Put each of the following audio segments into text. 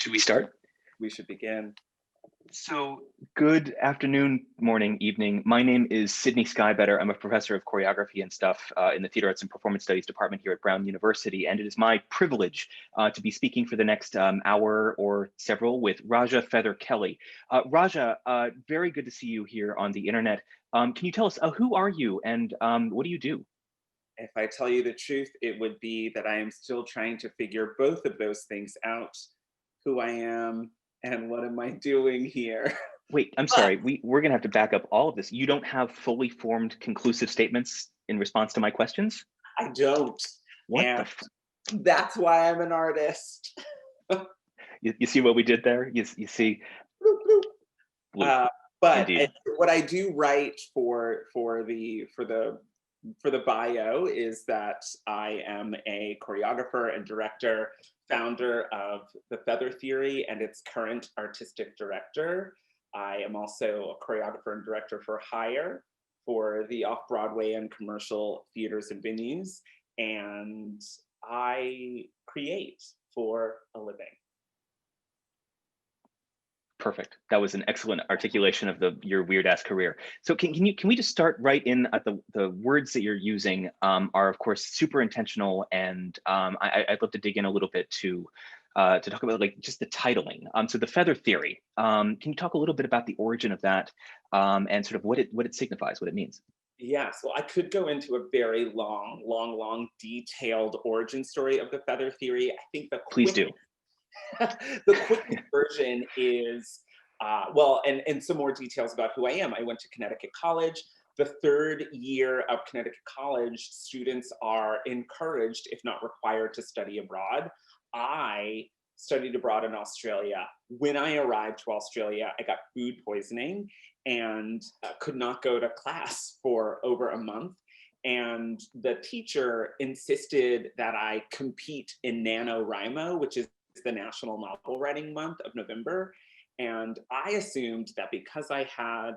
Should we start? We should begin. So, good afternoon, morning, evening. My name is Sydney Skybetter. I'm a professor of choreography and stuff in the Theater Arts and Performance Studies department here at Brown University, and it is my privilege to be speaking for the next hour or several with Raja Feather Kelly. Raja, very good to see you here on the internet. Can you tell us who are you and what do you do? If I tell you the truth, it would be that I am still trying to figure both of those things out, who I am and what am I doing here. Wait, I'm But sorry. We're gonna have to back up all of this. You don't have fully formed, conclusive statements in response to my questions? I don't. What the? And that's why I'm an artist. You see what we did there? You see, Bloop, bloop. blue, Uh, but indeed. what I do write for the bio is that I am a choreographer and director, founder of the Feather Theory and its current artistic director. I am also a choreographer and director for hire for the off-Broadway and commercial theaters and venues, and I create for a living. Perfect. That was an excellent articulation of your weird ass career. So can we just start right in at the words that you're using are of course super intentional, and I'd love to dig in a little bit to talk about like just the titling. So the Feather Theory. Can you talk a little bit about the origin of that and sort of what it signifies, what it means? Yes, well, I could go into a very long, detailed origin story of the Feather Theory. I think Please do. the quickest version is, well, and some more details about who I am. I went to Connecticut College. The third year of Connecticut College, students are encouraged, if not required, to study abroad. I studied abroad in Australia. When I arrived to Australia, I got food poisoning and could not go to class for over a month. And the teacher insisted that I compete in NaNoWriMo, which is the National Novel Writing Month of November. And I assumed that because I had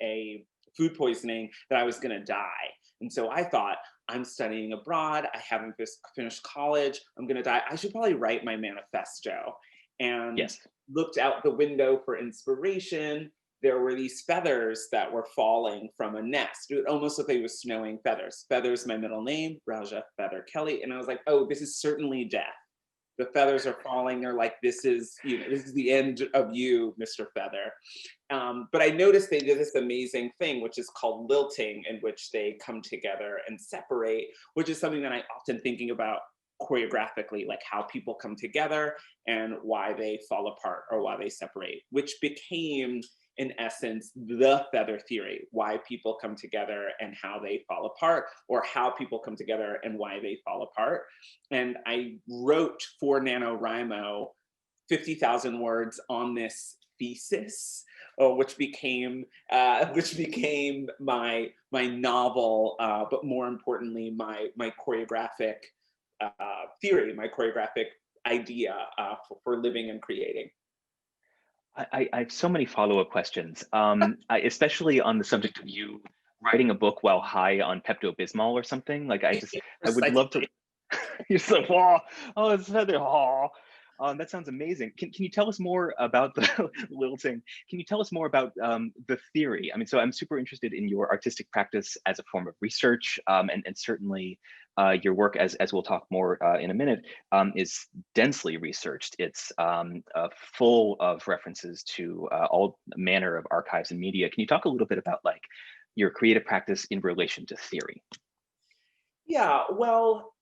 a food poisoning that I was going to die. And so I thought, I'm studying abroad. I haven't finished college. I'm going to die. I should probably write my manifesto. And Yes. looked out the window for inspiration. There were these feathers that were falling from a nest. It almost looked like it was snowing feathers. Feathers, my middle name, Raja Feather Kelly. And I was like, oh, this is certainly death. The feathers are falling. They're like, this is the end of you, Mr. Feather. But I noticed they did this amazing thing, which is called lilting, in which they come together and separate, which is something that I often thinking about choreographically, like how people come together and why they fall apart or why they separate, which became, in essence, the Feather Theory, why people come together and how they fall apart, or how people come together and why they fall apart. And I wrote for NaNoWriMo 50,000 words on this thesis, which became my novel, but more importantly, my choreographic theory, my choreographic idea for living and creating. I have so many follow-up questions, especially on the subject of you writing a book while high on Pepto-Bismol or something. Like I would love to. You're just like, oh, it's Feather. Oh, that sounds amazing. Can you tell us more about the lilting? Can you tell us more about the theory? I mean, so I'm super interested in your artistic practice as a form of research, and certainly your work, as we'll talk more in a minute, is densely researched. It's full of references to all manner of archives and media. Can you talk a little bit about like your creative practice in relation to theory? Yeah, well,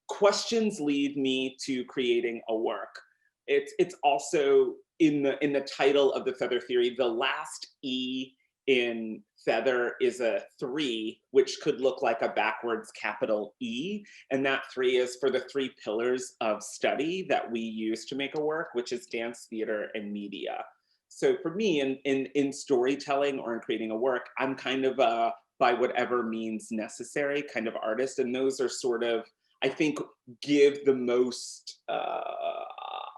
questions lead me to creating a work. It's also in the title of the Feather Theory. The last E in feather is a 3, which could look like a backwards capital E, and that 3 is for the 3 pillars of study that we use to make a work, which is dance, theater, and media. So for me, in storytelling or in creating a work, I'm kind of a by whatever means necessary kind of artist, and those are sort of, I think, give the most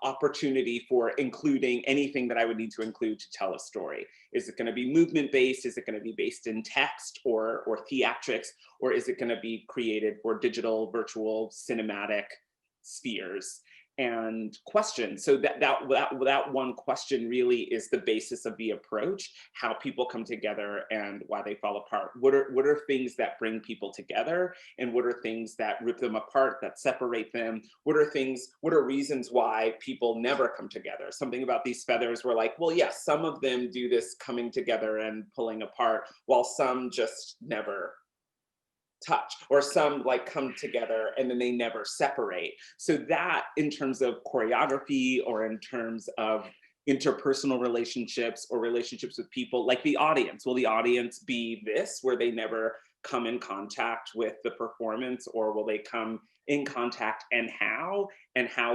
opportunity for including anything that I would need to include to tell a story. Is it going to be movement based? Is it going to be based in text or theatrics? Or is it going to be created for digital, virtual, cinematic spheres? and questions. So that one question really is the basis of the approach, how people come together and why they fall apart. What are things that bring people together, and what are things that rip them apart, that separate them? What are reasons why people never come together? Something about these feathers were like, well, yes, some of them do this coming together and pulling apart, while some just never touch, or some like come together and then they never separate. So that, in terms of choreography, or in terms of interpersonal relationships or relationships with people, like the audience, will the audience be this, where they never come in contact with the performance, or will they come in contact, and how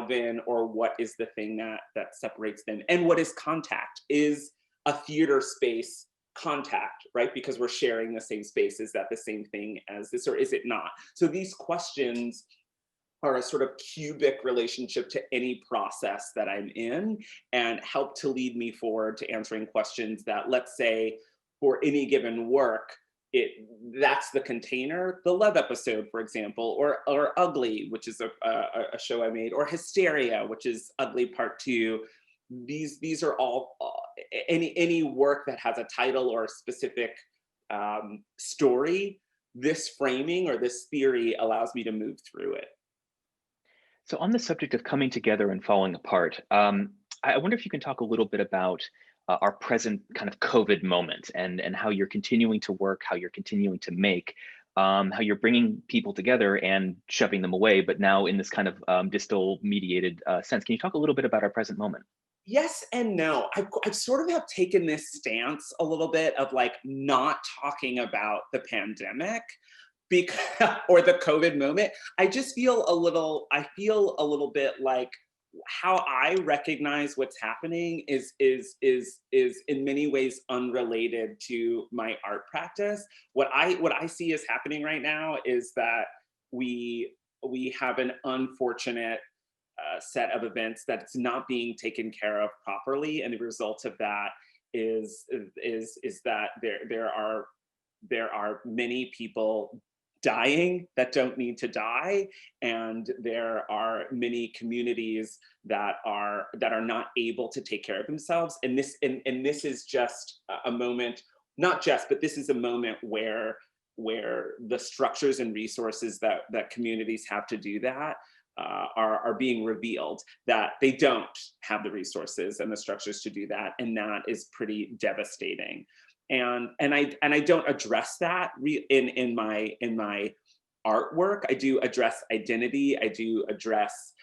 then, or what is the thing that separates them? And what is contact? Is a theater space contact, right? Because we're sharing the same space. Is that the same thing as this, or is it not? So these questions are a sort of cubic relationship to any process that I'm in, and help to lead me forward to answering questions that, let's say, for any given work, that's the container. The Love episode, for example, or Ugly, which is a show I made, or Hysteria, which is Ugly Part 2. These are all any work that has a title or a specific story. This framing or this theory allows me to move through it. So on the subject of coming together and falling apart, I wonder if you can talk a little bit about our present kind of COVID moment, and how you're continuing to work, how you're continuing to make, how you're bringing people together and shoving them away, but now in this kind of distal mediated sense. Can you talk a little bit about our present moment? Yes and no. I sort of have taken this stance a little bit of like not talking about the pandemic, because or the COVID moment. I feel a little bit like how I recognize what's happening is in many ways unrelated to my art practice. What I see is happening right now is that we have an unfortunate set of events that's not being taken care of properly, and the result of that is that there are many people dying that don't need to die, and there are many communities that are not able to take care of themselves. And this is just a moment, not just, but this is a moment where the structures and resources that communities have to do that are being revealed, that they don't have the resources and the structures to do that, and that is pretty devastating. And I don't address that in my artwork. I do address identity. I do address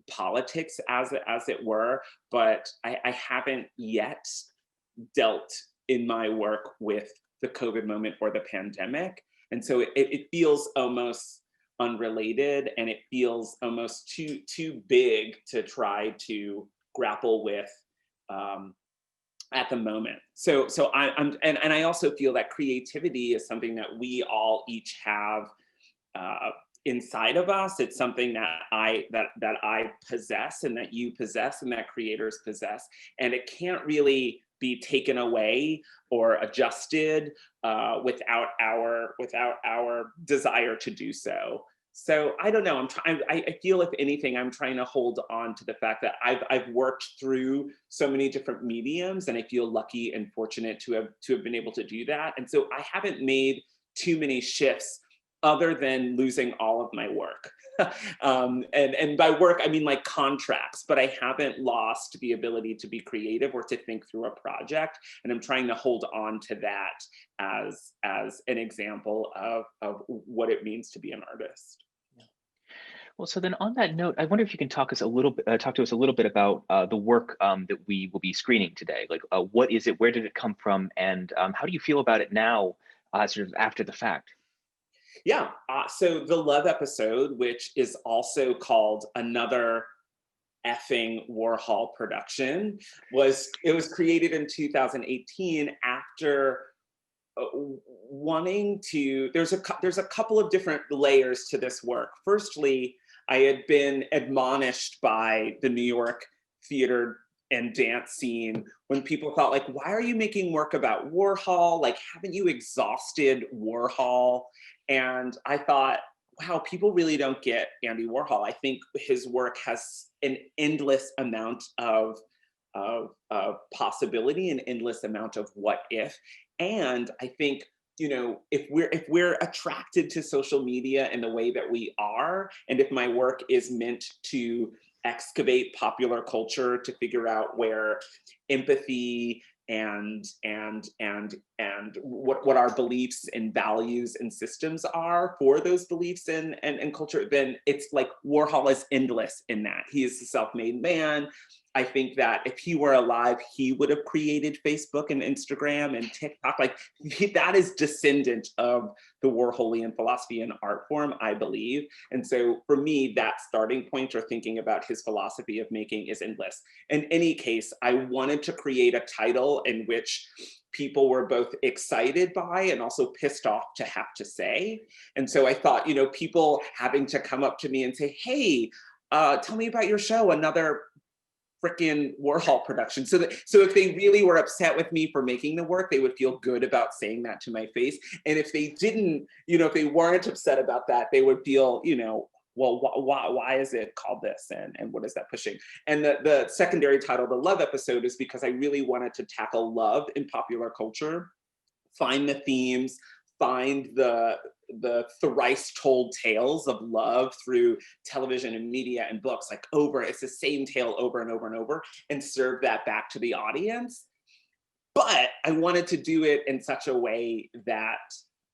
politics, as it were, but I haven't yet dealt in my work with the COVID moment or the pandemic, and so it feels almost unrelated, and it feels almost too big to try to grapple with at the moment. So I also feel that creativity is something that we all each have inside of us. It's something that I possess, and that you possess, and that creators possess, and it can't really be taken away or adjusted without our desire to do so. So I don't know. I feel, if anything, I'm trying to hold on to the fact that I've worked through so many different mediums, and I feel lucky and fortunate to have been able to do that. And so I haven't made too many shifts, other than losing all of my work. And by work, I mean like contracts, but I haven't lost the ability to be creative or to think through a project. And I'm trying to hold on to that as an example of what it means to be an artist. Well, so then on that note, I wonder if you can talk to us a little bit about the work that we will be screening today. Like, what is it? Where did it come from? And how do you feel about it now, sort of after the fact? Yeah, so the Love episode, which is also called Another Effing Warhol Production, was created in 2018 after wanting to. There's a couple of different layers to this work. Firstly, I had been admonished by the New York theater and dance scene when people thought, like, why are you making work about Warhol? Like, haven't you exhausted Warhol? And I thought, wow, people really don't get Andy Warhol. I think his work has an endless amount of possibility, an endless amount of what if. And I think, you know, if we're attracted to social media in the way that we are, and if my work is meant to excavate popular culture to figure out where empathy and what our beliefs and values and systems are for those beliefs and culture, then it's like Warhol is endless in that. He is a self-made man. I think that if he were alive, he would have created Facebook and Instagram and TikTok. Like that is descendant of the Warholian philosophy and art form, I believe. And so for me, that starting point or thinking about his philosophy of making is endless. In any case, I wanted to create a title in which people were both excited by and also pissed off to have to say. And so I thought, you know, people having to come up to me and say, hey, tell me about your show, another freaking Warhol production. So if they really were upset with me for making the work, they would feel good about saying that to my face. And if they didn't, you know, if they weren't upset about that, they would feel, you know, well, why is it called this? And what is that pushing? And the secondary title, the love episode, is because I really wanted to tackle love in popular culture, find the themes, find the thrice told tales of love through television and media and books, like it's the same tale over and over and over, and serve that back to the audience. But I wanted to do it in such a way that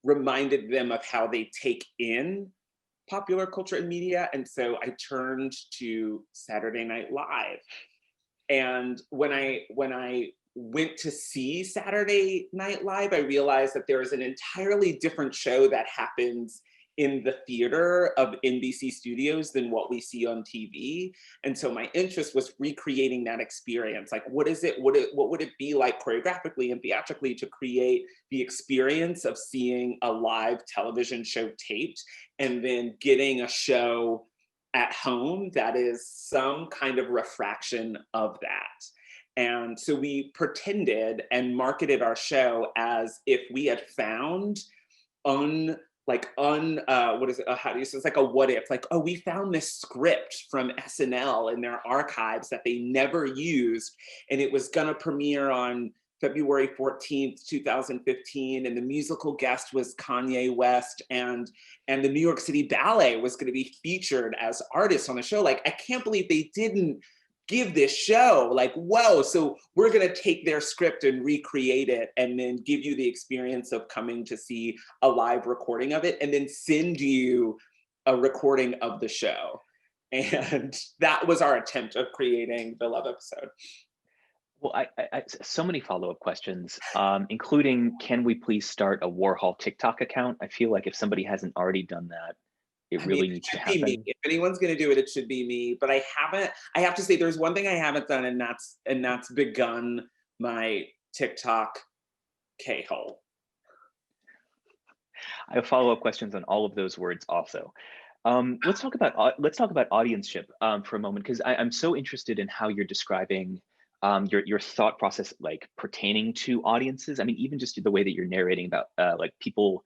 reminded them of how they take in popular culture and media. And so I turned to Saturday Night Live. And when I went to see Saturday Night Live, I realized that there is an entirely different show that happens in the theater of NBC Studios than what we see on TV. And so my interest was recreating that experience. Like, what would it be like choreographically and theatrically to create the experience of seeing a live television show taped and then getting a show at home that is some kind of refraction of that. And so we pretended and marketed our show as if we had found what is it? How do you say? It's like a what if, like, oh, we found this script from SNL in their archives that they never used, and it was gonna premiere on February 14th, 2015, and the musical guest was Kanye West, and the New York City Ballet was gonna be featured as artists on the show. Like, I can't believe they didn't give this show. Like, whoa, so we're gonna take their script and recreate it and then give you the experience of coming to see a live recording of it and then send you a recording of the show. And that was our attempt of creating the love episode. Well, I so many follow-up questions, including, can we please start a Warhol TikTok account? I feel like if somebody hasn't already done that, it really needs to happen. Me. If anyone's going to do it, it should be me. But I have to say, there's one thing I haven't done, and that's begun my TikTok K-hole. I have follow-up questions on all of those words also. Let's talk about audienceship for a moment, because I'm so interested in how you're describing your thought process, like pertaining to audiences. I mean, even just the way that you're narrating about like people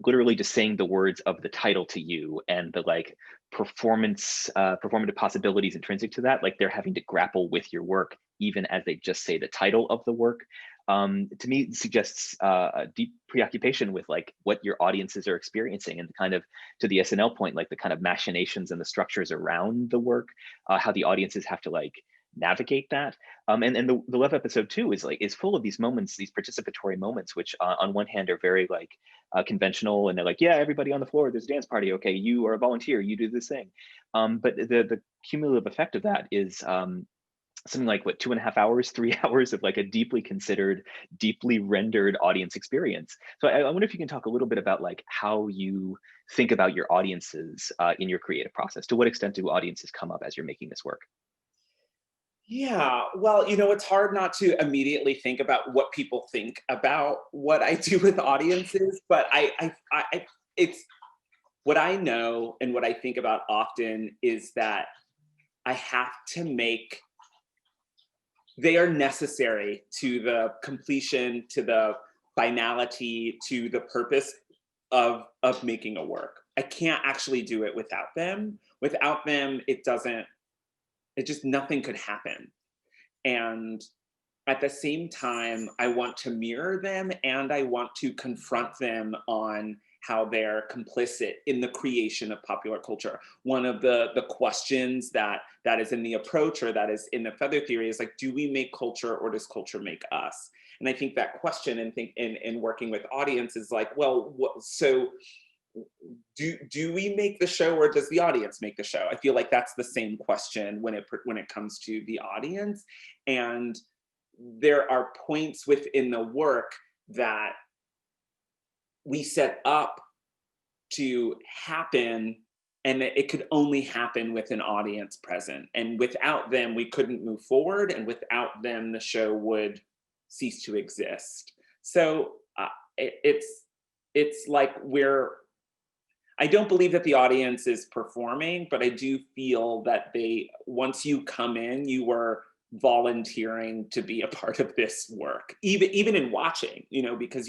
literally just saying the words of the title to you, and the like performative possibilities intrinsic to that, like they're having to grapple with your work even as they just say the title of the work. To me, it suggests a deep preoccupation with like what your audiences are experiencing, and kind of, to the SNL point, like the kind of machinations and the structures around the work, how the audiences have to like navigate that. And the love episode too is full of these moments, these participatory moments, which on one hand are very like conventional, and they're like, yeah, everybody on the floor, there's a dance party, okay, you are a volunteer, you do this thing. But the cumulative effect of that is something like, what, 2.5 hours, 3 hours of like a deeply considered, deeply rendered audience experience. So I wonder if you can talk a little bit about like how you think about your audiences in your creative process. To what extent do audiences come up as you're making this work? Yeah, well, you know, it's hard not to immediately think about what people think about what I do with audiences, but it's what I know and what I think about often is that I have to make, they are necessary to the completion, to the finality, to the purpose of making a work. I can't actually do it without them. Without them, nothing could happen. And at the same time, I want to mirror them and I want to confront them on how they're complicit in the creation of popular culture. One of the questions that is in the approach or that is in the feather theory is like, do we make culture or does culture make us? And I think that question and think in working with audience is like, well, so do we make the show or does the audience make the show? I feel like that's the same question when it comes to the audience. And there are points within the work that we set up to happen and that it could only happen with an audience present. And without them, we couldn't move forward. And without them, the show would cease to exist. So it's like I don't believe that the audience is performing, but I do feel that once you come in, you were volunteering to be a part of this work, even in watching, because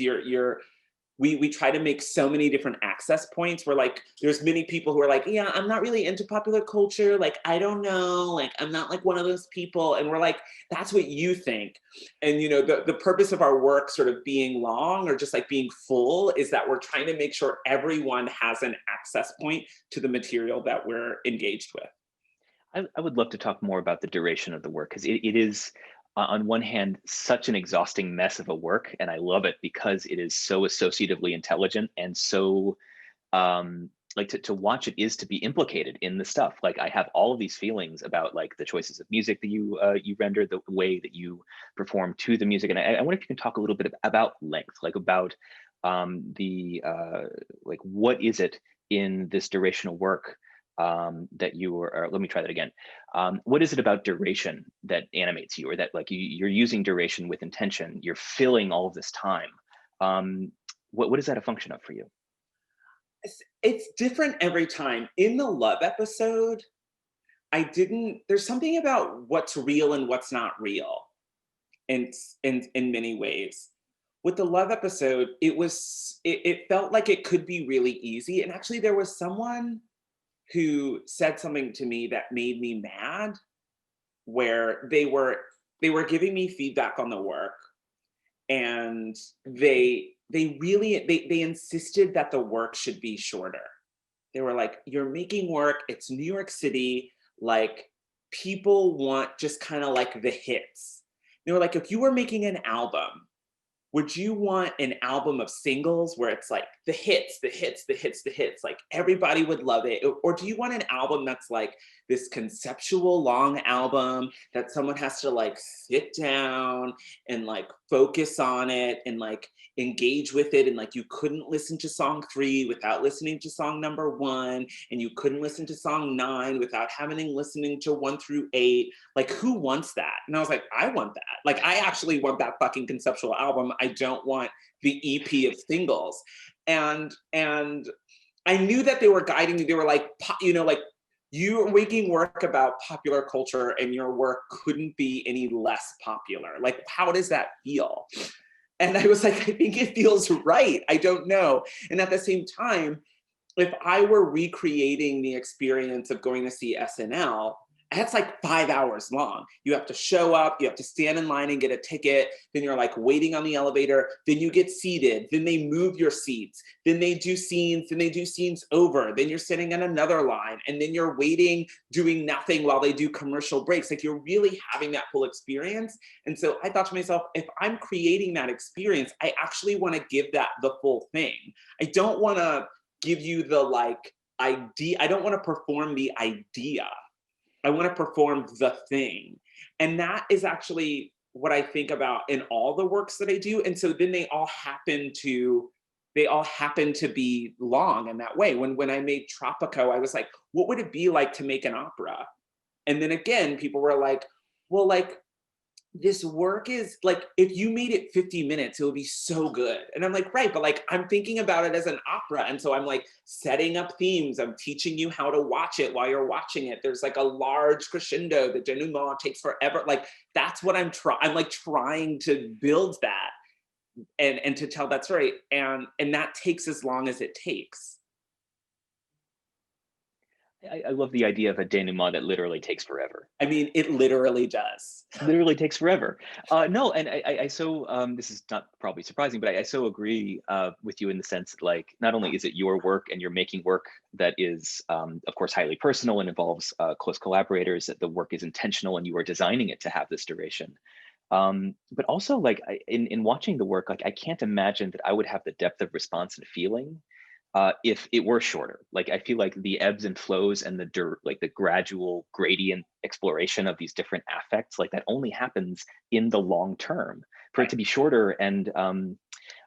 we try to make so many different access points where like there's many people who are like, yeah, I'm not really into popular culture, like I don't know, like I'm not like one of those people, and we're like, that's what you think. And the purpose of our work sort of being long or just like being full is that we're trying to make sure everyone has an access point to the material that we're engaged with. I would love to talk more about the duration of the work because it is, on one hand, such an exhausting mess of a work, and I love it because it is so associatively intelligent and so like to watch it is to be implicated in the stuff. Like I have all of these feelings about like the choices of music that you render, the way that you perform to the music, and I wonder if you can talk a little bit about length, like about like what is it in this durational work that you are, let me try that again. What is it about duration that animates you, or that like you're using duration with intention, you're filling all of this time? What is that a function of for you? It's different every time. In the love episode, there's something about what's real and what's not real in many ways. With the love episode, it felt like it could be really easy. And actually there was someone who said something to me that made me mad, where they were giving me feedback on the work, and they insisted that the work should be shorter. They were like, you're making work, it's New York City, like people want just kind of like the hits. They were like, if you were making an album, would you want an album of singles where it's like the hits, the hits, the hits, the hits, like everybody would love it? Or do you want an album that's like this conceptual long album that someone has to like sit down and like focus on it and like engage with it, and like you couldn't listen to song 3 without listening to song number 1, and you couldn't listen to song 9 without listening to 1 through 8? Like, who wants that? And I was like, I want that. Like, I actually want that fucking conceptual album. I don't want the EP of singles. And I knew that they were guiding me. They were like, like, you're making work about popular culture and your work couldn't be any less popular. Like, how does that feel? And I was like, I think it feels right. I don't know. And at the same time, if I were recreating the experience of going to see SNL, that's like 5 hours long. You have to show up, you have to stand in line and get a ticket, then you're like waiting on the elevator, then you get seated, then they move your seats, then they do scenes over, then you're sitting in another line, and then you're waiting, doing nothing while they do commercial breaks. Like, you're really having that full experience. And so I thought to myself, if I'm creating that experience, I actually want to give that the full thing. I don't want to give you the like idea. I don't want to perform the idea. I want to perform the thing. And that is actually what I think about in all the works that I do. And so then they all happen to be long in that way. When I made Tropico, I was like, what would it be like to make an opera? And then again, people were like, well, like, this work is like, if you made it 50 minutes, it would be so good. And I'm like, right, but like, I'm thinking about it as an opera. And so I'm like setting up themes. I'm teaching you how to watch it while you're watching it. There's like a large crescendo. The denouement takes forever. Like, that's what I'm like trying to build that and to tell that story. And that takes as long as it takes. I love the idea of a denouement that literally takes forever. I mean, it literally does. Literally takes forever. No, and I so this is not probably surprising, but I so agree with you in the sense that, like, not only is it your work and you're making work that is, of course, highly personal and involves close collaborators, that the work is intentional and you are designing it to have this duration. But also, like, in watching the work, like, I can't imagine that I would have the depth of response and feeling if it were shorter. Like, I feel like the ebbs and flows and like the gradual gradient exploration of these different affects, like that only happens in the long term. For it Right. to be shorter, and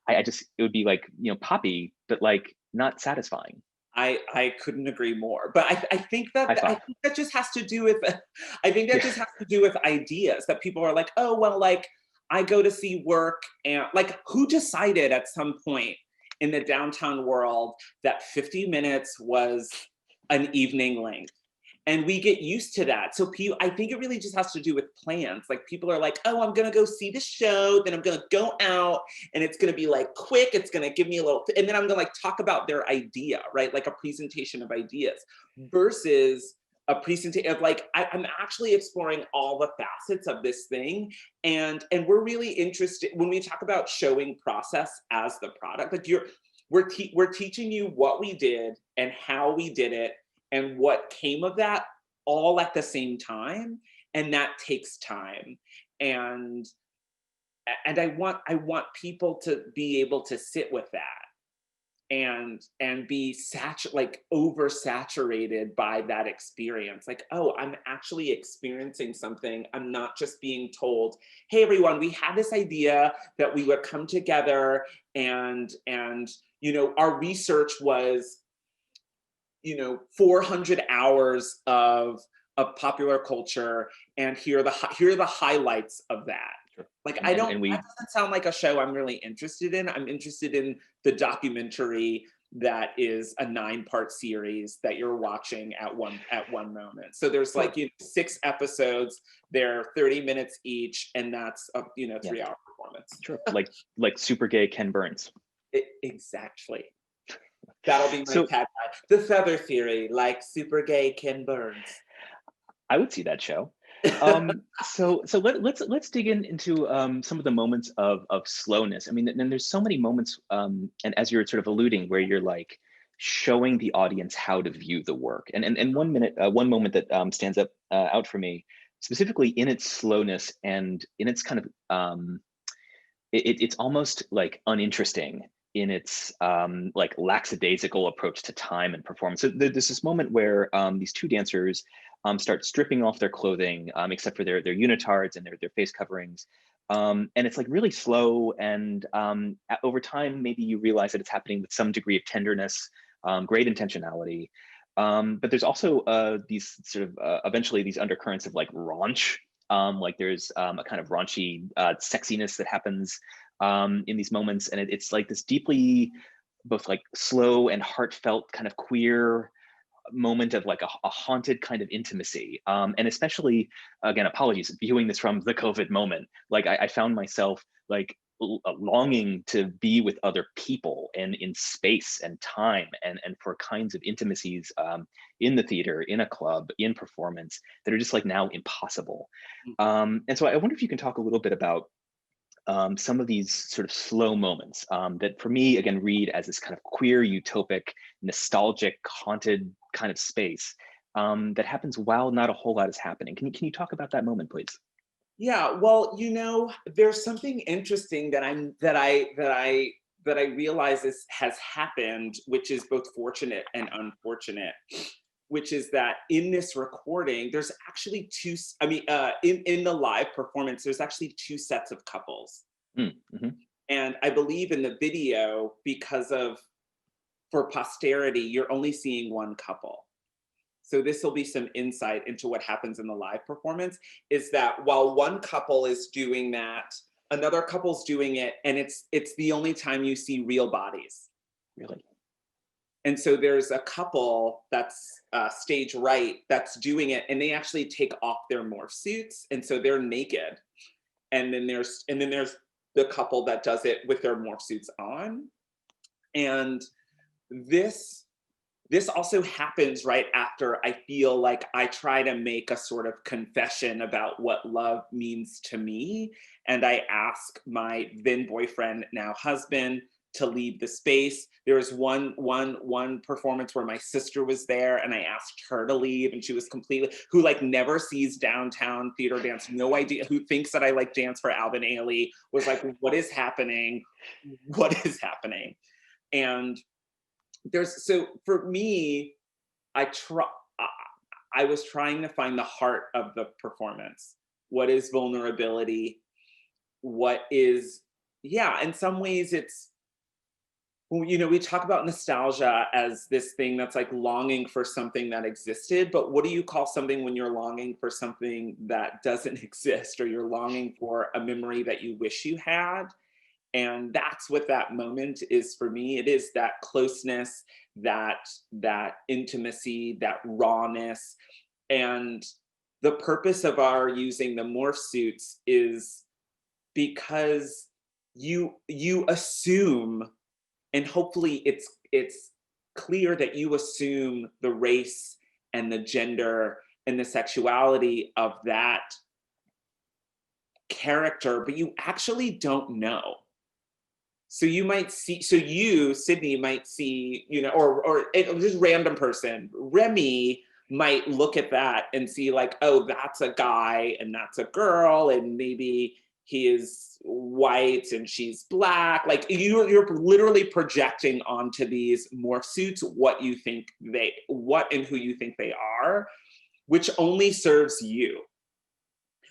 I just, it would be like, poppy, but like not satisfying. I couldn't agree more. But High I five. think that just has to do with I think that Yeah. just has to do with ideas that people are like, oh well, like I go to see work and like who decided at some point in the downtown world that 50 minutes was an evening length? And we get used to that. So I think it really just has to do with plans. Like people are like, oh, I'm gonna go see the show, then I'm gonna go out and it's gonna be like quick, it's gonna give me a little, and then I'm gonna like talk about their idea, right? Like a presentation of ideas versus a presentation of like, I'm actually exploring all the facets of this thing. And we're really interested when we talk about showing process as the product, like we're teaching you what we did and how we did it and what came of that all at the same time, and that takes time. And and I want people to be able to sit with that and be like oversaturated by that experience, like, oh, I'm actually experiencing something. I'm not just being told, hey everyone, we had this idea that we would come together and our research was 400 hours of popular culture, and here are the highlights of that. Sure. Like And, and that we doesn't sound like a show I'm really interested in. I'm interested in the documentary that is a 9-part series that you're watching at one moment. So there's Sure. like 6 episodes, they're 30 minutes each, and that's a Yeah. 3-hour performance. Sure. Like super gay Ken Burns. Exactly. That'll be my So tagline. The feather theory, like super gay Ken Burns. I would see that show. So let's dig into some of the moments of slowness. I mean, and there's so many moments, and as you're sort of alluding, where you're like showing the audience how to view the work. And one moment that stands up out for me, specifically in its slowness and in its kind of it's almost like uninteresting in its like lackadaisical approach to time and performance. So there's this moment where these two dancers start stripping off their clothing, except for their unitards and their face coverings. And it's like really slow. And over time, maybe you realize that it's happening with some degree of tenderness, great intentionality. But there's also these sort of eventually these undercurrents of like raunch. Like there's a kind of raunchy sexiness that happens in these moments, and it's like this deeply both like slow and heartfelt kind of queer moment of like a haunted kind of intimacy. And especially, again, apologies, viewing this from the COVID moment, like I found myself like longing to be with other people and in space and time and for kinds of intimacies in the theater, in a club, in performance that are just like now impossible. And so I wonder if you can talk a little bit about some of these sort of slow moments that for me, again, read as this kind of queer, utopic, nostalgic, haunted kind of space that happens while not a whole lot is happening. Can you talk about that moment, please? Yeah, well, there's something interesting that I realize has happened, which is both fortunate and unfortunate, which is that in this recording, there's actually in the live performance, there's actually 2 sets of couples. Mm-hmm. And I believe in the video, for posterity, you're only seeing one couple. So this will be some insight into what happens in the live performance, is that while one couple is doing that, another couple's doing it, and it's the only time you see real bodies. Really? And so there's a couple that's stage right that's doing it, and they actually take off their morph suits, and so they're naked. And then there's the couple that does it with their morph suits on. And this this also happens right after I feel like I try to make a sort of confession about what love means to me. And I ask my then boyfriend, now husband, to leave the space. There was one performance where my sister was there and I asked her to leave, and she was completely, who like never sees downtown theater dance, no idea, who thinks that I like dance for Alvin Ailey, was like, what is happening? What is happening? And so for me, I try I was trying to find the heart of the performance. What is vulnerability? What is, yeah, in some ways it's, well, you know, we talk about nostalgia as this thing that's like longing for something that existed, but what do you call something when you're longing for something that doesn't exist, or you're longing for a memory that you wish you had? And that's what that moment is for me. It is that closeness, that intimacy, that rawness. And the purpose of our using the morph suits is because you assume, and hopefully it's clear that you assume the race and the gender and the sexuality of that character, but you actually don't know. So you might see, so you, Sydney, might see, you know, or just random person, Remy might look at that and see like, oh, that's a guy and that's a girl, and maybe he is white and she's black. Like you're literally projecting onto these morph suits what you think what and who you think they are, which only serves you,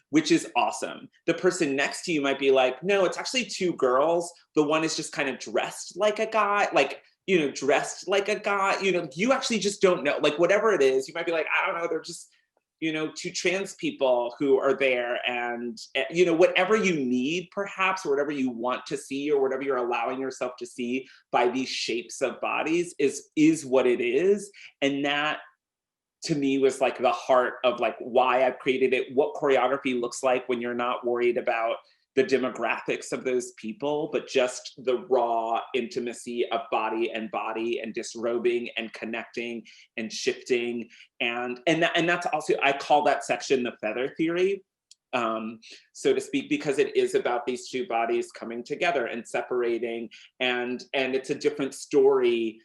which is awesome. The person next to you might be like, no, it's actually two girls. The one is just kind of dressed like a guy, like, you know, dressed like a guy, you know, you actually just don't know, like whatever it is, you might be like, I don't know, they're just, you know, two trans people who are there, and, you know, whatever you need perhaps, or whatever you want to see, or whatever you're allowing yourself to see by these shapes of bodies is what it is. And that, to me, was like the heart of like why I've created it, what choreography looks like when you're not worried about the demographics of those people, but just the raw intimacy of body and disrobing and connecting and shifting. And that's also, I call that section the feather theory, so to speak, because it is about these two bodies coming together and separating, and it's a different story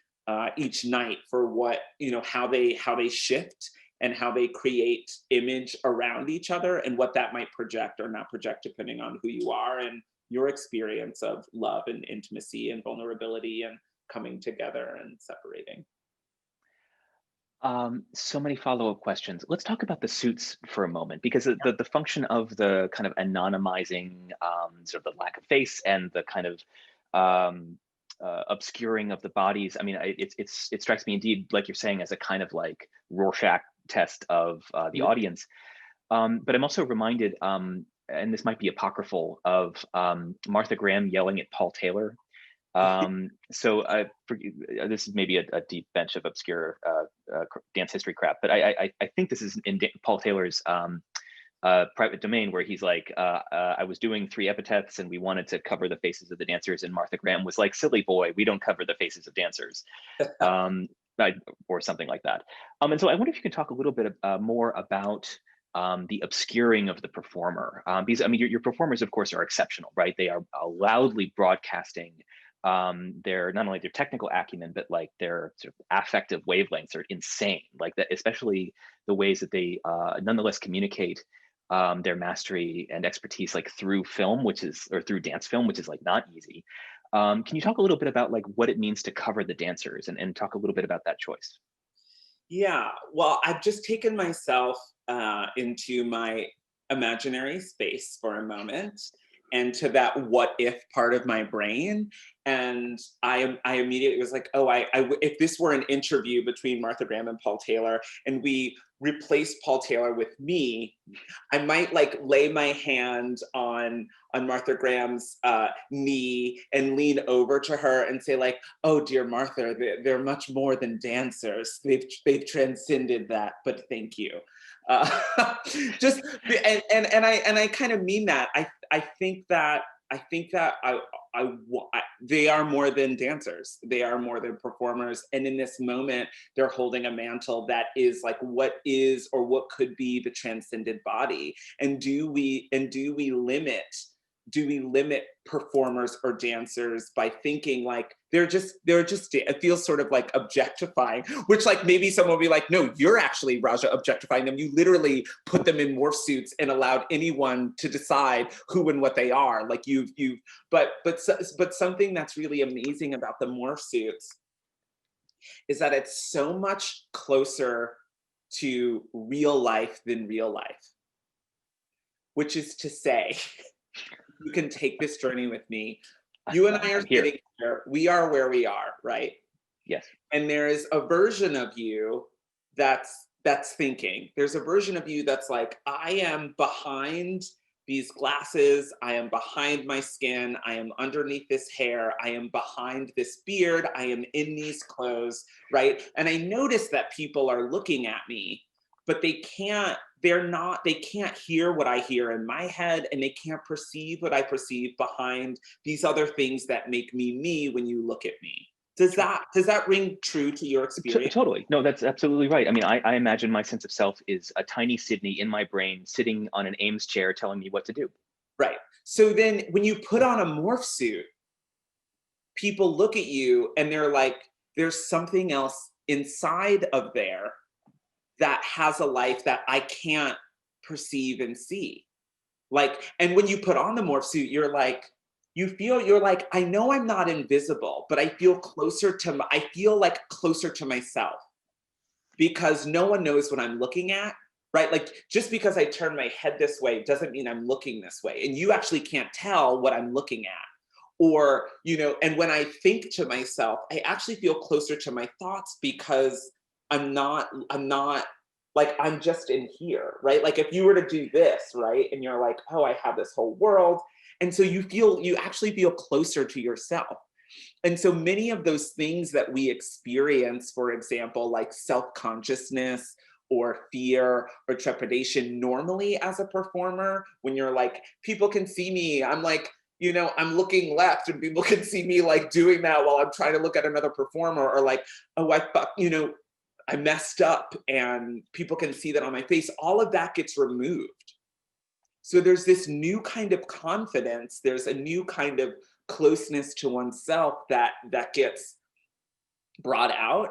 each night for what, you know, how they shift and how they create image around each other, and what that might project or not project depending on who you are and your experience of love and intimacy and vulnerability and coming together and separating. So many follow-up questions. Let's talk about the suits for a moment, because the function of the kind of anonymizing, sort of the lack of face and the kind of obscuring of the bodies. I mean, it strikes me indeed, like you're saying, as a kind of like Rorschach test of the audience. But I'm also reminded, and this might be apocryphal, of Martha Graham yelling at Paul Taylor. This is maybe a deep bench of obscure dance history crap, but I think this is in Paul Taylor's private domain, where he's like, I was doing 3 epithets and we wanted to cover the faces of the dancers, and Martha Graham was like, silly boy, we don't cover the faces of dancers. Or something like that. And so I wonder if you could talk a little bit more about the obscuring of the performer, because I mean, your performers, of course, are exceptional, right? They are loudly broadcasting their, not only their technical acumen, but like their sort of affective wavelengths are insane. Like that, especially the ways that they nonetheless communicate their mastery and expertise, like through film, or through dance film, which is like not easy. Can you talk a little bit about like what it means to cover the dancers, and talk a little bit about that choice? Yeah, well, I've just taken myself into my imaginary space for a moment, and to that what if part of my brain. And I immediately was like, oh, if this were an interview between Martha Graham and Paul Taylor, and we replaced Paul Taylor with me, I might like lay my hand on Martha Graham's knee and lean over to her and say like, oh dear Martha, they're much more than dancers. They've transcended that, but thank you. Just and I kind of mean that. I think that I think that they are more than dancers. They are more than performers. And in this moment, they're holding a mantle that is like what is or what could be the transcended body. And do we limit performers or dancers by thinking like they're just it feels sort of like objectifying, which like maybe someone will be like, no, you're actually, Raja, objectifying them. You literally put them in morph suits and allowed anyone to decide who and what they are. Like but something that's really amazing about the morph suits is that it's so much closer to real life than real life, which is to say, you can take this journey with me. You and I are sitting here. We are where we are, right? Yes. And there is a version of you that's thinking. There's a version of you that's like, I am behind these glasses. I am behind my skin. I am underneath this hair. I am behind this beard. I am in these clothes, right? And I notice that people are looking at me, but they can't hear what I hear in my head, and they can't perceive what I perceive behind these other things that make me me when you look at me. Does that ring true to your experience? Totally. No, that's absolutely right. I mean, I imagine my sense of self is a tiny Sydney in my brain sitting on an Ames chair telling me what to do. Right. So then when you put on a morph suit, people look at you and they're like, there's something else inside of there that has a life that I can't perceive and see. Like, and when you put on the morph suit, you're like, you're like, I know I'm not invisible, but I feel closer to myself because no one knows what I'm looking at, right? Like, just because I turn my head this way doesn't mean I'm looking this way. And you actually can't tell what I'm looking at. Or, and when I think to myself, I actually feel closer to my thoughts because I'm not like, I'm just in here, right? Like if you were to do this, right? And you're like, oh, I have this whole world. And so you actually feel closer to yourself. And so many of those things that we experience, for example, like self-consciousness or fear or trepidation, normally as a performer, when you're like, people can see me, I'm like, I'm looking left and people can see me like doing that while I'm trying to look at another performer, or like, oh, I messed up and people can see that on my face. All of that gets removed. So there's this new kind of confidence. There's a new kind of closeness to oneself that gets brought out.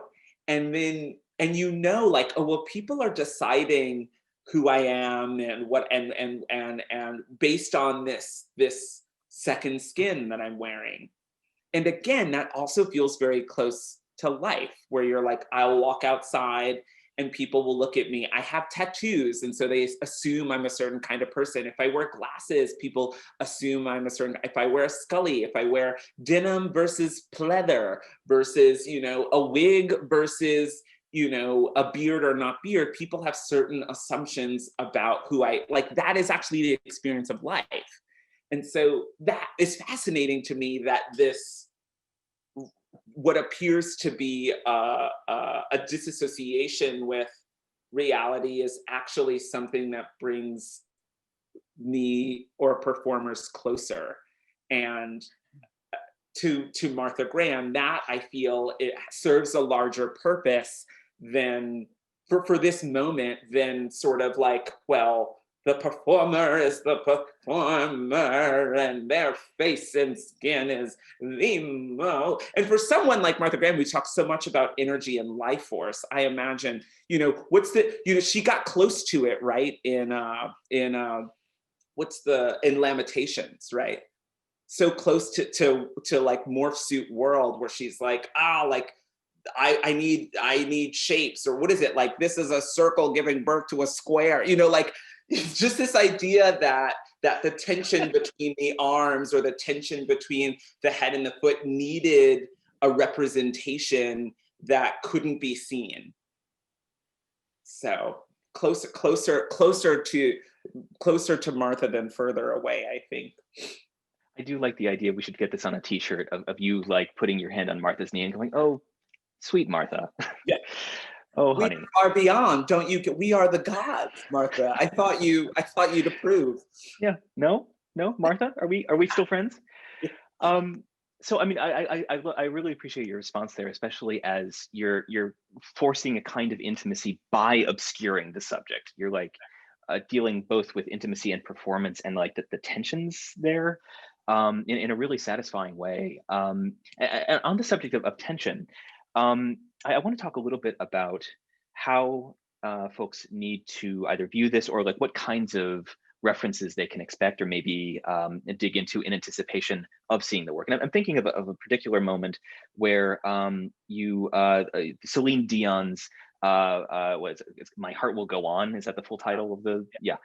And then, like, oh, well, people are deciding who I am and what, and based on this second skin that I'm wearing. And again, that also feels very close to life, where you're like, I'll walk outside and people will look at me. I have tattoos, and so they assume I'm a certain kind of person. If I wear glasses, people assume I'm a certain, if I wear a scully, if I wear denim versus pleather versus, a wig versus, a beard or not beard, people have certain assumptions about who I, like, that is actually the experience of life. And so that is fascinating to me, that this, what appears to be a disassociation with reality is actually something that brings me or performers closer. And to Martha Graham, that I feel it serves a larger purpose than for this moment than sort of like, well, the performer is the performer and their face and skin is the And for someone like Martha Graham, we talk so much about energy and life force. I imagine, she got close to it, right? In Lamentations, right? So close to like morph suit world, where she's like, like, I need shapes, or what is it, like, this is a circle giving birth to a square, like, it's just this idea that the tension between the arms or the tension between the head and the foot needed a representation that couldn't be seen. So closer to Martha than further away, I think. I do like the idea. We should get this on a t-shirt of you like putting your hand on Martha's knee and going, oh, sweet Martha. Yeah. Oh, honey. We are beyond, don't you? We are the gods, Martha. I thought you'd approve. Yeah, no? No, Martha, are we still friends? Um, so I mean, I really appreciate your response there, especially as you're forcing a kind of intimacy by obscuring the subject. You're like dealing both with intimacy and performance and like the tensions there in a really satisfying way. And on the subject of tension, I want to talk a little bit about how folks need to either view this or like what kinds of references they can expect or maybe dig into in anticipation of seeing the work. And I'm thinking of a particular moment where Celine Dion's was My Heart Will Go On. Is that the full title of the, yeah.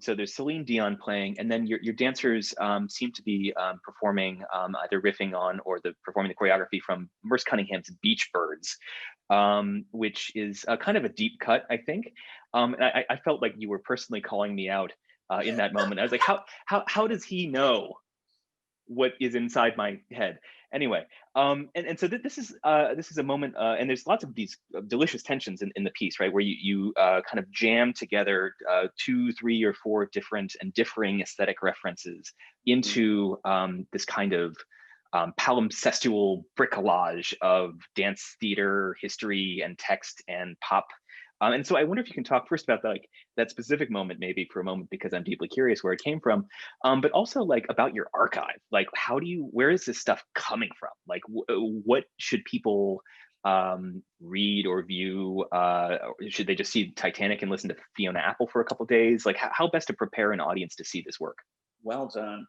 So there's Celine Dion playing, and then your dancers seem to be performing either riffing on or performing the choreography from Merce Cunningham's Beach Birds, which is kind of a deep cut, I think. And I felt like you were personally calling me out in that moment. I was like, how does he know what is inside my head? Anyway, and so this is a moment, and there's lots of these delicious tensions in the piece, right, where you kind of jam together 2, 3, or 4 different and differing aesthetic references into this kind of palimpsestual bricolage of dance theater history and text and pop. And so I wonder if you can talk first about that specific moment, maybe for a moment, because I'm deeply curious where it came from, but also like about your archive. Like, where is this stuff coming from? Like, what should people read or view? Or should they just see Titanic and listen to Fiona Apple for a couple of days? Like, how best to prepare an audience to see this work? Well done.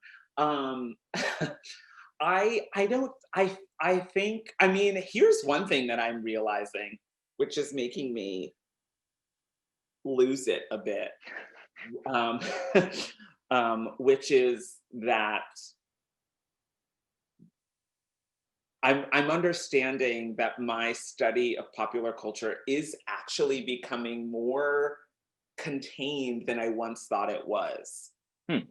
I think, I mean, here's one thing that I'm realizing, which is making me lose it a bit, um, which is that I'm understanding that my study of popular culture is actually becoming more contained than I once thought it was. Hmm.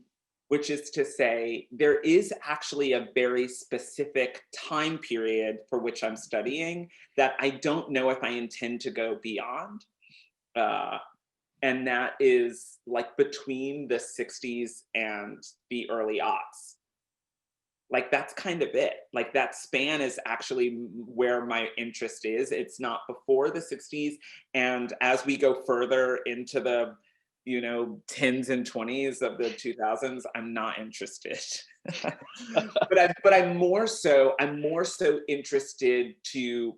Which is to say, there is actually a very specific time period for which I'm studying that I don't know if I intend to go beyond. And that is like between the 60s and the early aughts. Like that's kind of it. Like that span is actually where my interest is. It's not before the 60s. And as we go further into the, 10s and 20s of the 2000s, I'm not interested. but I'm more so interested to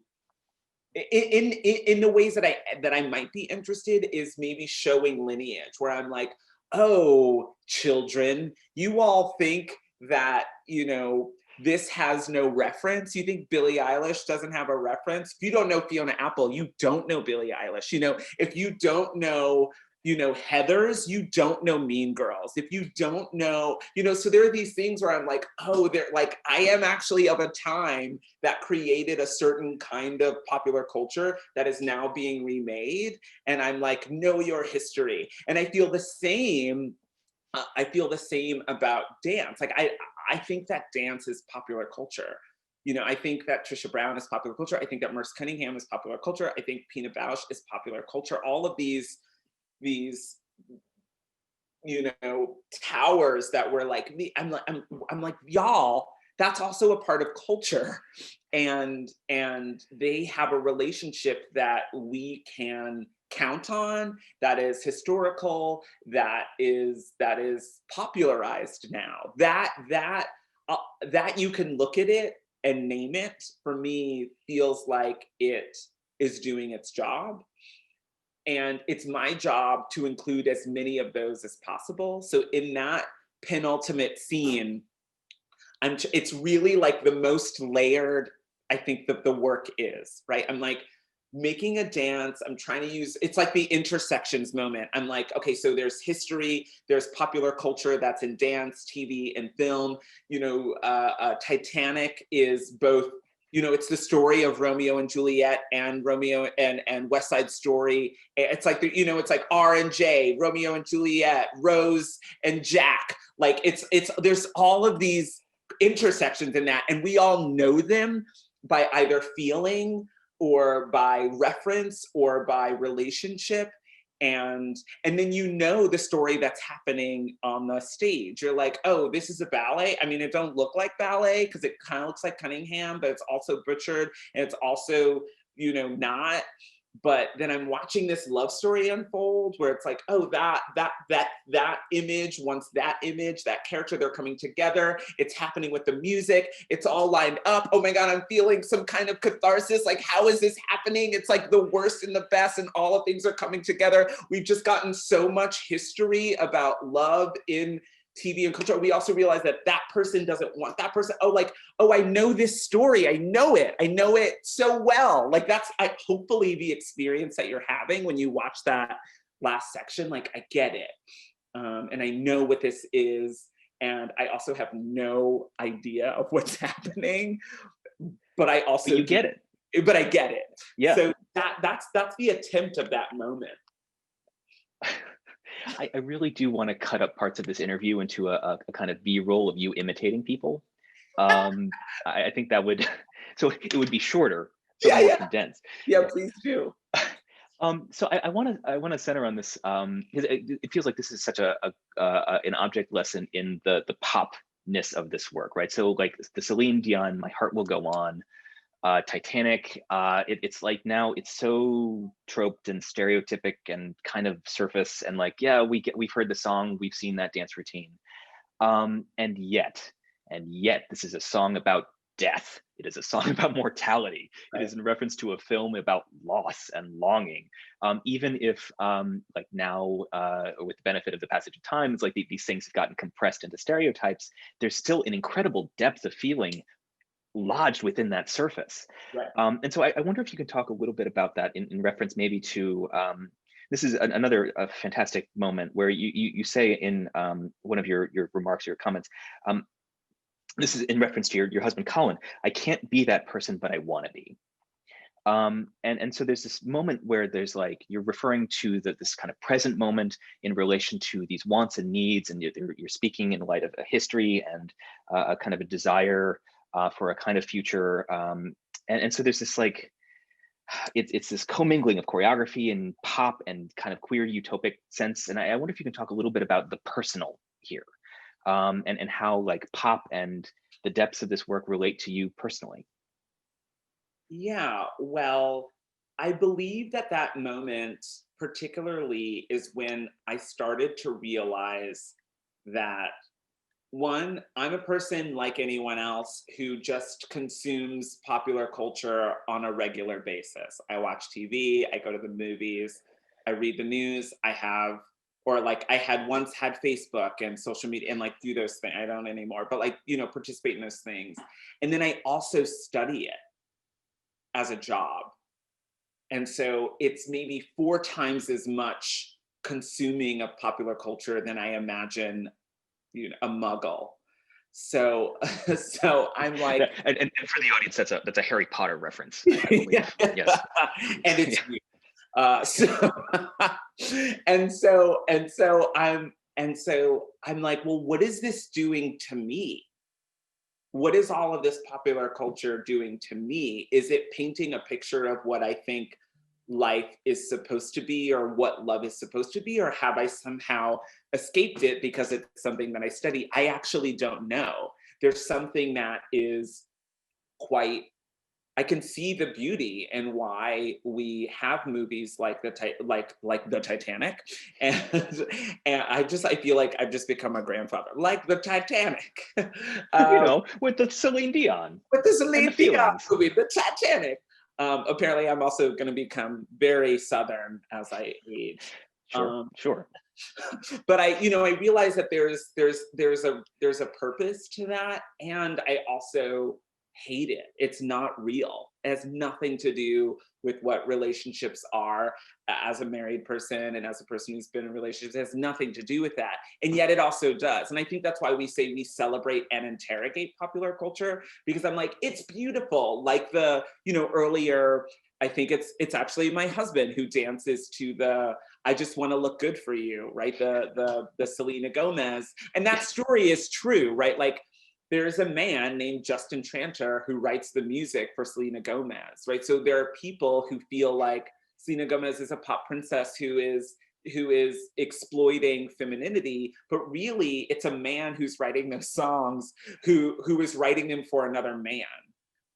in the ways that I might be interested is maybe showing lineage where I'm like, oh, children, you all think that, this has no reference. You think Billie Eilish doesn't have a reference? If you don't know Fiona Apple, you don't know Billie Eilish. If you don't know, Heathers, you don't know Mean Girls. If you don't know, so there are these things where I'm like, oh, they're like, I am actually of a time that created a certain kind of popular culture that is now being remade. And I'm like, know your history. And I feel the same. About dance. Like I think that dance is popular culture. I think that Trisha Brown is popular culture. I think that Merce Cunningham is popular culture. I think Pina Bausch is popular culture. All of these towers that were like me. I'm like, y'all, that's also a part of culture. And they have a relationship that we can count on, that is historical, that is popularized now. That you can look at it and name it, for me, feels like it is doing its job. And it's my job to include as many of those as possible. So in that penultimate scene, it's really like the most layered I think that the work is, right? I'm like making a dance. I'm trying to use, it's like the intersections moment. I'm like, okay, so there's history, there's popular culture that's in dance, TV, and film. Titanic is both, it's the story of Romeo and Juliet and Romeo and West Side Story. It's like, it's like R and J, Romeo and Juliet, Rose and Jack. Like there's all of these intersections in that, and we all know them by either feeling or by reference or by relationship. and then you know the story that's happening on the stage. You're like, oh, this is a ballet. I mean, it don't look like ballet because it kind of looks like Cunningham, but it's also butchered and it's also, you know, not. But then I'm watching this love story unfold where it's like, oh, that image, once that image, that character, they're coming together. It's happening with the music. It's all lined up. Oh my God, I'm feeling some kind of catharsis. Like, how is this happening? It's like the worst and the best, and all of things are coming together. We've just gotten so much history about love in TV and culture. We also realize that that person doesn't want that person. Oh, like, oh, I know this story. I know it so well. Like that's hopefully the experience that you're having when you watch that last section. Like I get it. And I know what this is. And I also have no idea of what's happening, but I also But you get it. But I get it. Yeah. So that's the attempt of that moment. I really do want to cut up parts of this interview into a kind of B-roll of you imitating people. I think that would, so it would be shorter, but Yeah, more yeah. condensed. Yeah, please do. So I want to center on this because it feels like this is such an object lesson in the popness of this work, right? So like the Celine Dion, "My Heart Will Go On," Titanic, it's like now it's so troped and stereotypic and kind of surface and like, yeah, we've heard the song, we've seen that dance routine. And yet this is a song about death. It is a song about mortality. It is in reference to a film about loss and longing. Even if like now, with the benefit of the passage of time, it's like these things have gotten compressed into stereotypes, there's still an incredible depth of feeling lodged within that surface. Right. And so I wonder if you can talk a little bit about that in reference maybe to, this is another fantastic moment where you say in one of your remarks, your comments, this is in reference to your husband, Colin, "I can't be that person, but I want to be." And so there's this moment where there's like, you're referring to this kind of present moment in relation to these wants and needs, and you're speaking in light of a history and a kind of a desire for a kind of future. And so there's this like, it's this commingling of choreography and pop and kind of queer utopic sense. And I wonder if you can talk a little bit about the personal here, and how like pop and the depths of this work relate to you personally. Yeah, well, I believe that moment particularly is when I started to realize that one, I'm a person like anyone else who just consumes popular culture on a regular basis. I watch TV, I go to the movies, I read the news, or like I had once had Facebook and social media and like do those things. I don't anymore, but like, you know, participate in those things. And then I also study it as a job. And so it's maybe 4 times as much consuming of popular culture than I imagine, you know, a muggle. So so I'm like, and for the audience, that's a Harry Potter reference, I believe. Yes. And it's you. So I'm like, well, what is this doing to me? What is all of this popular culture doing to me? Is it painting a picture of what I think life is supposed to be or what love is supposed to be? Or have I somehow escaped it because it's something that I study? I actually don't know. There's something that is quite, I can see the beauty in why we have movies like the Titanic, and I feel like I've just become a grandfather, like the Titanic, You know, with the Celine Dion with the and Celine the Dion feelings. movie, the Titanic. Apparently, I'm also going to become very Southern as I age. Sure. But I realize that there's a purpose to that, and I also hate it. It's not real. It has nothing to do with what relationships are as a married person and as a person who's been in relationships. It has nothing to do with that. And yet it also does. And I think that's why we say we celebrate and interrogate popular culture, because I'm like, it's beautiful. Like earlier, I think it's actually my husband who dances to the "I Just Want to Look Good for You," right? The Selena Gomez. And that story is true, right? Like, there's a man named Justin Tranter who writes the music for Selena Gomez, right? So there are people who feel like Selena Gomez is a pop princess who is exploiting femininity, but really it's a man who's writing those songs who is writing them for another man,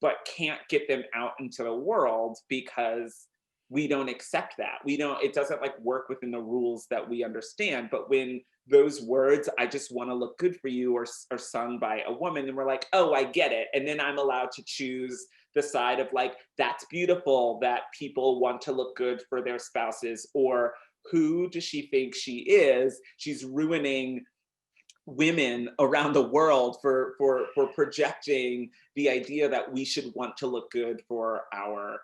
but can't get them out into the world because we don't accept that. We don't, it doesn't like work within the rules that we understand. But when those words, I just want to look good for you, are sung by a woman, and we're like, oh, I get it. And then I'm allowed to choose the side of like, that's beautiful that people want to look good for their spouses, or who does she think she is? She's ruining women around the world for projecting the idea that we should want to look good for our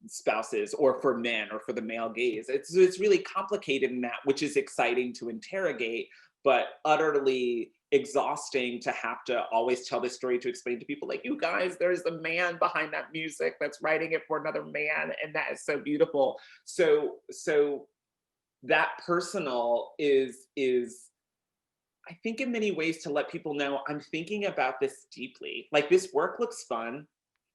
spouses or for men or for the male gaze. It's really complicated in that, which is exciting to interrogate, but utterly exhausting to have to always tell this story to explain to people like, you guys, there's a man behind that music that's writing it for another man, and that is so beautiful. So that personal is I think in many ways to let people know I'm thinking about this deeply. Like, this work looks fun,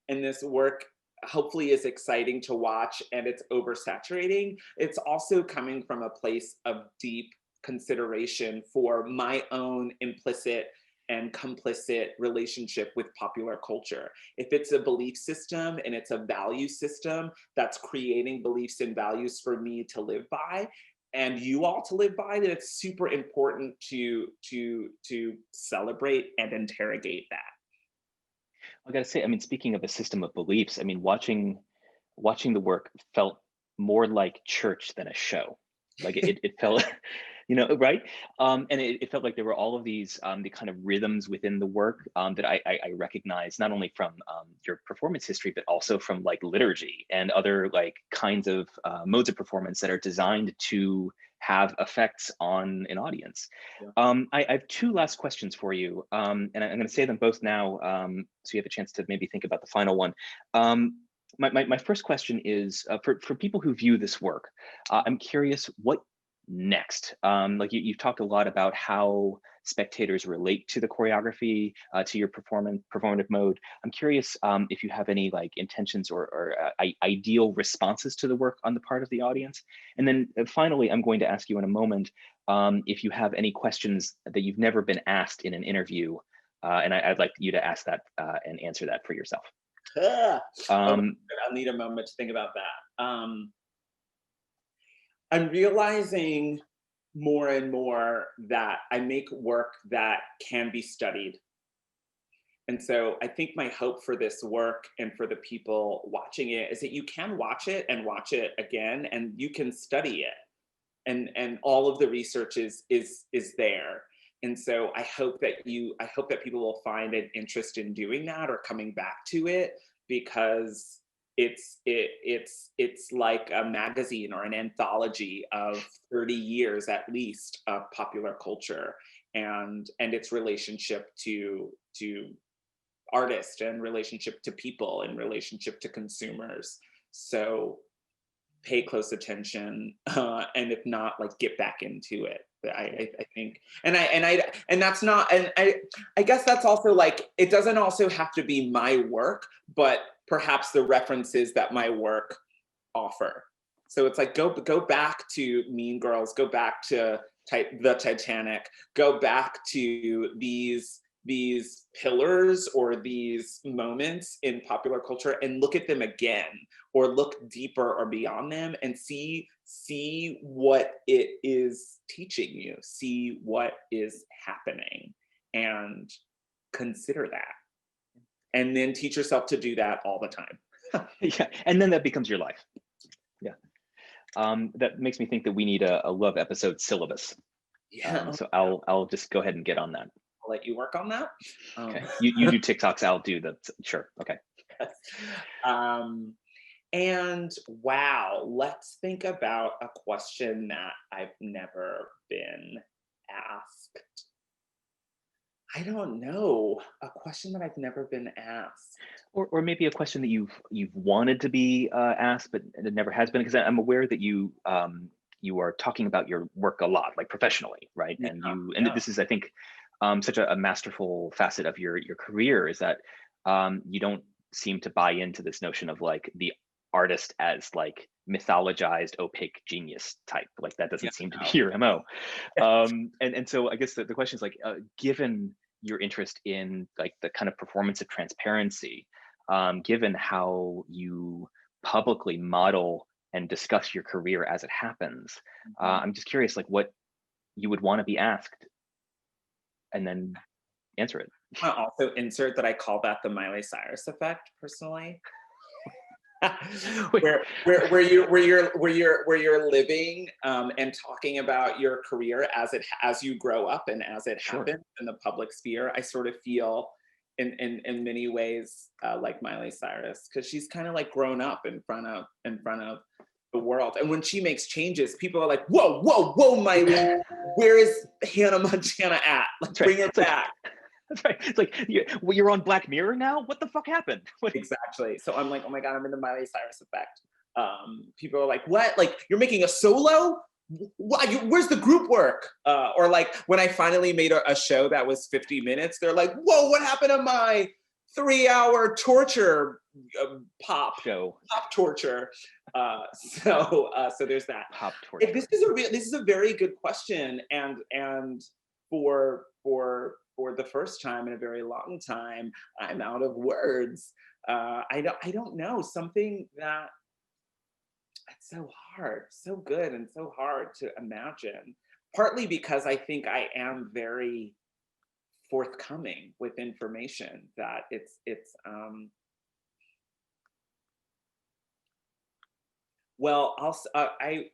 and this work hopefully is exciting to watch, and it's oversaturating. It's also coming from a place of deep consideration for my own implicit and complicit relationship with popular culture. If it's a belief system and it's a value system that's creating beliefs and values for me to live by, and you all to live by, then it's super important to celebrate and interrogate that. I gotta say, I mean, speaking of a system of beliefs, I mean, watching the work felt more like church than a show. Like it felt, right? And it felt like there were all of these the kind of rhythms within the work that I recognize not only from your performance history, but also from like liturgy and other like kinds of modes of performance that are designed to have effects on an audience. Yeah. I have two last questions for you, and I'm going to say them both now, so you have a chance to maybe think about the final one. My first question is for people who view this work. I'm curious, what next? Like you've talked a lot about how spectators relate to the choreography, to your performative mode. I'm curious if you have any like intentions or ideal responses to the work on the part of the audience. And then finally, I'm going to ask you in a moment if you have any questions that you've never been asked in an interview, and I'd like you to ask that and answer that for yourself. I'll need a moment to think about that. I'm realizing more and more that I make work that can be studied. And so I think my hope for this work and for the people watching it is that you can watch it and watch it again, and you can study it. And all of the research is there. And so I hope that people will find an interest in doing that or coming back to it, because it's like a magazine or an anthology of 30 years at least of popular culture and its relationship to artists and relationship to people and relationship to consumers. So pay close attention, and if not, like, get back into it. I think, and that's not, and I guess that's also like, it doesn't also have to be my work, but perhaps the references that my work offer. So it's like, go back to Mean Girls, go back to the Titanic, go back to these pillars or these moments in popular culture and look at them again, or look deeper or beyond them and see what it is teaching you, see what is happening, and consider that. And then teach yourself to do that all the time. Yeah, and then that becomes your life. Yeah. That makes me think that we need a love episode syllabus. Yeah. So I'll just go ahead and get on that. I'll let you work on that. Okay. You do TikToks, I'll do the, sure. Okay. And wow, let's think about a question that I've never been asked. I don't know, a question that I've never been asked. Or maybe a question that you've wanted to be asked, but it never has been, because I'm aware that you are talking about your work a lot, like professionally, right? Yeah, and this is, I think, such a masterful facet of your career, is that you don't seem to buy into this notion of like the artist as like mythologized, opaque genius type. Like that doesn't seem to be No. your MO. And so I guess the question is like, given your interest in like the kind of performance of transparency, given how you publicly model and discuss your career as it happens, I'm just curious, like what you would want to be asked, and then answer it. I want to also insert that I call that the Miley Cyrus effect personally. where you're living and talking about your career as you grow up and as it happens in the public sphere. I sort of feel in many ways like Miley Cyrus, because she's kind of like grown up in front of the world, and when she makes changes, people are like, whoa, Miley, where is Hannah Montana at? Like, bring her back. That's right. It's like you're on Black Mirror now. What the fuck happened? Exactly. So I'm like, oh my god, I'm in the Miley Cyrus effect. People are like, what? Like, you're making a solo? Why? Where's the group work? Or like when I finally made a show that was 50 minutes, they're like, whoa, what happened to my 3-hour torture pop torture? So there's that. Pop torture. This is a very good question, and for the first time in a very long time, I'm out of words. I don't know, something that it's so hard, so good and so hard to imagine. Partly because I think I am very forthcoming with information that well, I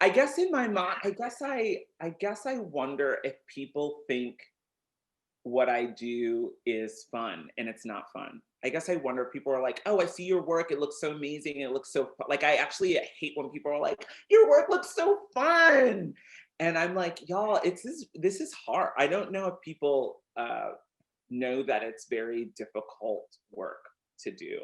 guess in my mind, I guess I wonder if people think what I do is fun, and it's not fun. I guess I wonder if people are like, oh, I see your work, it looks so amazing, it looks so like, I actually hate when people are like, your work looks so fun. And I'm like, y'all, this is hard. I don't know if people know that it's very difficult work to do.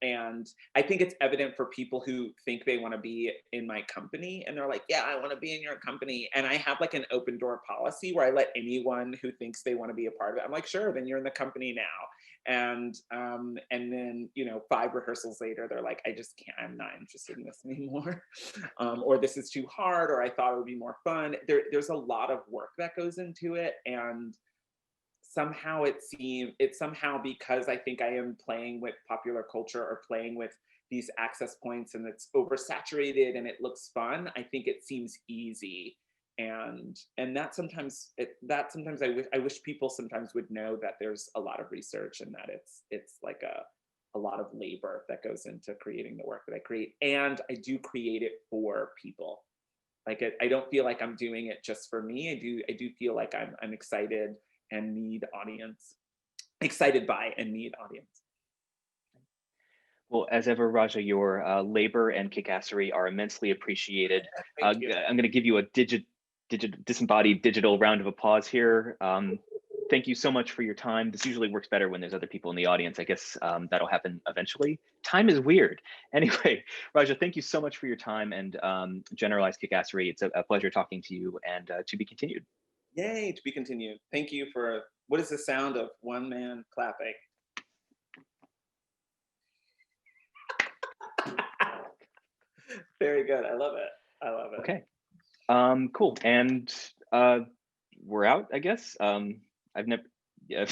And I think it's evident for people who think they want to be in my company, and they're like, yeah, I want to be in your company. And I have like an open door policy where I let anyone who thinks they want to be a part of it. I'm like, sure, then you're in the company now. And then, 5 rehearsals later, they're like, I just can't, I'm not interested in this anymore. Or this is too hard, or I thought it would be more fun. There's a lot of work that goes into it. And somehow it's somehow, because I think I am playing with popular culture or playing with these access points, and it's oversaturated and it looks fun, I think it seems easy. And that sometimes I wish people sometimes would know that there's a lot of research, and that it's like a lot of labor that goes into creating the work that I create. And I do create it for people. Like, I don't feel like I'm doing it just for me. I do feel like I'm excited and need audience, excited by and need audience. Well, as ever, Raja, your labor and kickassery are immensely appreciated. I'm going to give you a disembodied digital round of applause here. Thank you so much for your time. This usually works better when there's other people in the audience. I guess that'll happen eventually. Time is weird. Anyway, Raja, thank you so much for your time and generalized kickassery. It's a pleasure talking to you, and to be continued. Yay, to be continued. Thank you for, what is the sound of one man clapping? Very good. I love it. I love it. Okay. Cool. And we're out, I guess. I've never, yeah.